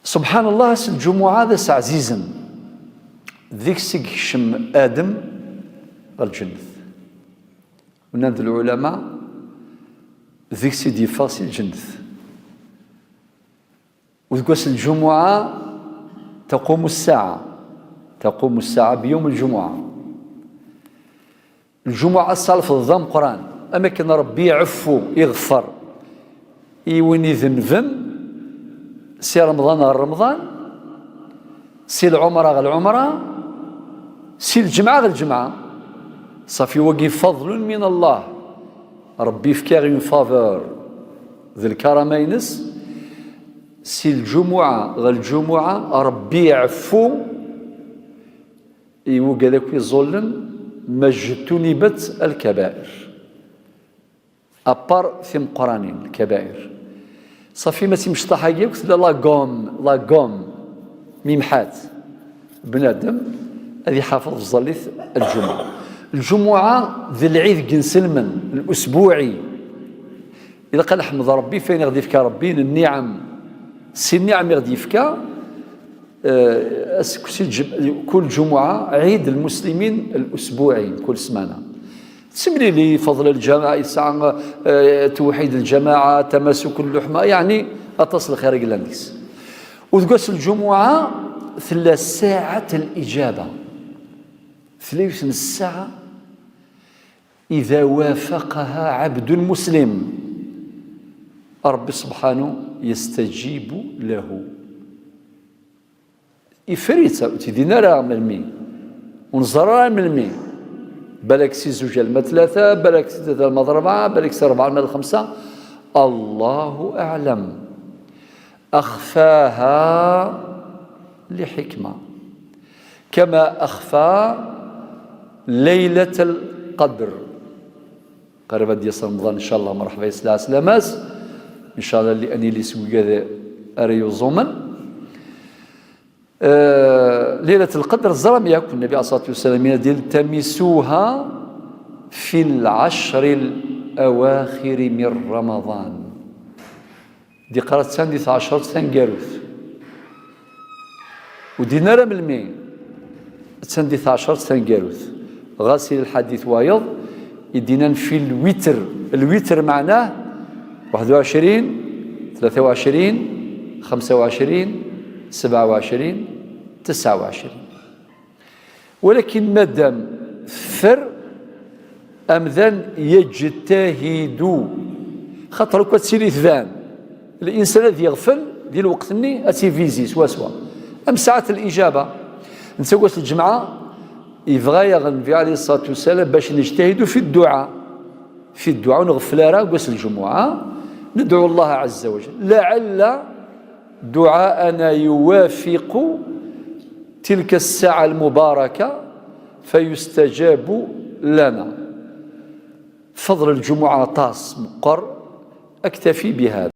سبحان الله. الجمعة هذا عزيزا ذيك سيكشم آدم الجنة وناد العلماء ذيك سيدي فاصل الجنة. وذكوس الجمعة تقوم الساعة بيوم الجمعة. الجمعة صالف الضم قرآن أما كان ربي يعفو يغفر يويني ذنبم سي رمضان غير رمضان، سي العمرة غير العمرة، سي الجمعة غير الجمعة. صافي وقي فضل من الله ربي فكاغ اون فافور ذي الكرامة ينس. سي الجمعة غير الجمعة ربي يعفو يوقع ذاك يظلم ما اجتنبت الكبائر أبار ثم قرانين الكبائر. صافي ما تيمش طاحاكي وكتلا لا قوم ميمحات بنادم هذه حافظ الظليث الجمعة ذي العيد كنسلمن الأسبوعي. إذا قال أحمد ربي فين غادي يفكى ربي النعم سي النعم غادي يفكى. كل جمعة عيد المسلمين الأسبوعي كل سمانة. تسملي لي فضل الجماعة توحيد الجماعة تماسك اللحمة يعني أتصل خارج الأنديس. وتقص الجمعة 3 ساعة الإجابة 3 ساعة إذا وافقها عبد مسلم رب سبحانه يستجيب له. إفريت تدينا راه ملمي ونزرها ملمي بالك سي زوج الماء 3 بالك 3 الماء 4 بالك سي 4 الماء 5 الله أعلم. أخفاها لحكمة كما أخفى ليلة القدر. قريبا ديال رمضان إن شاء الله مرحبا يسلع سلامات إن شاء الله لأني لي سوي هذا أريو زومن. ليلة القدر زرم ياكل النبي عليه الصلاة والسلام التمسوها في العشر الأواخر من رمضان. دي قرات ساندي 10 سنقاروث ودينار من المين ساندي 10 سنقاروث. غاسل الحديث وايض يدينا في الوتر معناه 21 23 25 27 29. ولكن مادام فر أمذن يجتهد خاطر كو تسيري ثان الإنسان الذي يغفل ديال الوقت مني أتيفيزي سوا أم ساعة الإجابة نسوس الجمعة يبغى النبي عليه الصلاة والسلام باش نجتهدوا في الدعاء ونغفل راه قوس الجمعة ندعو الله عز وجل لعل دعاءنا يوافق تلك الساعة المباركة فيستجاب لنا. فضل الجمعة طاس مقر. أكتفي بهذا.